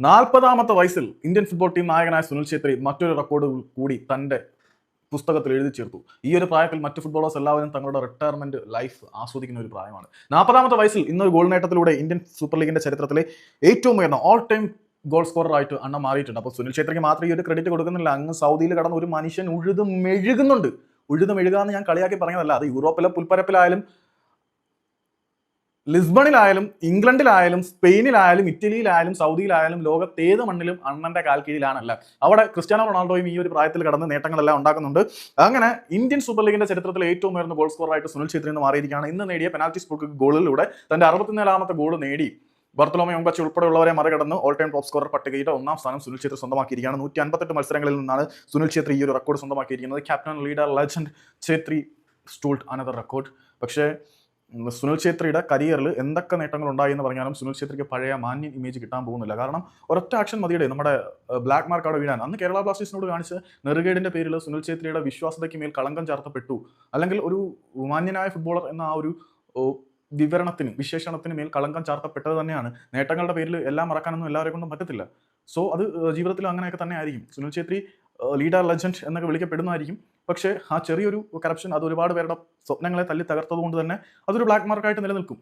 40-ാമത്തെ വയസ്സിൽ Indian football team നായകനായ സുനിൽ ഛേത്രി മറ്റൊരു റെക്കോർഡ് കൂടി തന്റെ പുസ്തകത്തിൽ എഴുതി ചേർത്തു. ഈ ഒരു പ്രായത്തിൽ മറ്റ് ഫുട്ബോളേഴ്സ് എല്ലാവരും തങ്ങളുടെ റിട്ടയർമെന്റ് ലൈഫ് ആസ്വദിക്കുന്ന ഒരു പ്രായമാണ്. 40-ാമത്തെ വയസ്സിൽ ഇന്നൊരു ഗോൾ നേട്ടത്തിലൂടെ ഇന്ത്യൻ സൂപ്പർ ലീഗിന്റെ ചരിത്രത്തിലെ ഏറ്റവും ഉയർന്ന ഓൾ ടൈം ഗോൾ സ്കോറർ ആയിട്ട് അണ്ണ മാറിയിട്ടുണ്ട്. അപ്പോൾ സുനിൽ ഛേത്രിക്ക് മാത്രം ഈ ഒരു ക്രെഡിറ്റ് കൊടുക്കുന്നില്ല. അങ്ങ് സൗദിയിൽ കടന്ന ഒരു മനുഷ്യൻ മെഴുകുന്നുണ്ട്. മെഴുകാന്ന് ഞാൻ കളിയാക്കി പറഞ്ഞതല്ല. അത് യൂറോപ്പിലെ പുൽപ്പരപ്പിലായാലും ലിസ്ബണിലായാലും ഇംഗ്ലണ്ടിലായാലും സ്പെയിനിലായാലും ഇറ്റലിയിലായാലും സൗദിയിലായാലും ലോകത്തേത് മണ്ണിലും അണ്ണന്റെ കാൽ കീഴിലാണല്ല. അവിടെ ക്രിസ്ത്യാനോ റൊണാൾഡോയും ഈ ഒരു പ്രായത്തിൽ കടന്ന് നേട്ടങ്ങളെല്ലാം ഉണ്ടാക്കുന്നുണ്ട്. അങ്ങനെ ഇന്ത്യൻ സൂപ്പർ ലീഗിന്റെ ചരിത്രത്തിൽ ഏറ്റവും ഉയർന്ന ഗോൾ സ്കോറായിട്ട് സുനിൽ ഛേത്രി എന്ന് മാറിയിരിക്കുകയാണ്. ഇന്ന് നേടിയ പെനാൽറ്റി സ്പോട്ട് ഗോളിലൂടെ തന്റെ 64-ാമത്തെ ഗോൾ നേടി ബർത്തലോമ ഒങ്കച്ചി ഉൾപ്പെടെയുള്ളവരെ മറികടന്ന് ഓൾ ടൈം ടോപ്പ് സ്കോറർ പട്ടികയുടെ 1-ാം സ്ഥാനം സുനിൽ ഛേത്രി സ്വന്തമാക്കിയിരിക്കുകയാണ്. 158 മത്സരങ്ങളിൽ നിന്നാണ് സുനിൽ ഛേത്രി ഈ ഒരു റെക്കോർഡ് സ്വന്തമാക്കിയിരിക്കുന്നത്. Captain leader legend Chhetri stole another record. പക്ഷേ സുനിൽ ഛേത്രിയുടെ കരിയറിൽ എന്തൊക്കെ നേട്ടങ്ങൾ ഉണ്ടായി എന്ന് പറഞ്ഞാലും സുനിൽ ഛേത്രിക്ക് പഴയ മാന്യൻ ഇമേജ് കിട്ടാൻ പോകുന്നില്ല. കാരണം ഒരൊറ്റ ആക്ഷൻ മതിയുടെ നമ്മുടെ ബ്ലാക്ക് മാർക്ക് അവിടെ വീഴാൻ. അന്ന് കേരള ബ്ലാസ്റ്റേഴ്സിനോട് കാണിച്ച് നെറുകേടിന്റെ പേരിൽ സുനിൽ ഛേത്രിയുടെ വിശ്വാസതയ്ക്ക് മേൽ കളങ്കം ചാർത്തപ്പെട്ടു. അല്ലെങ്കിൽ ഒരു മാന്യനായ ഫുട്ബോളർ എന്ന ആ ഒരു വിശേഷണത്തിന് മേൽ കളങ്കം ചാർത്തപ്പെട്ടത് തന്നെയാണ്. നേട്ടങ്ങളുടെ പേരിൽ എല്ലാം മറക്കാനൊന്നും എല്ലാവരെ കൊണ്ടും പറ്റത്തില്ല. സോ അത് ജീവിതത്തിൽ അങ്ങനെയൊക്കെ തന്നെ ആയിരിക്കും. സുനിൽ ഛേത്രി ലീഡർ ലെജൻഡ് എന്നൊക്കെ വിളിക്കപ്പെടുന്നതായിരിക്കും. പക്ഷേ ആ ചെറിയൊരു കറപ്ഷൻ അത് ഒരുപാട് പേരുടെ സ്വപ്നങ്ങളെ തല്ലി തകർത്തത് കൊണ്ട് തന്നെ അതൊരു ബ്ലാക്ക് മാർക്കായിട്ട് നിലനിൽക്കും.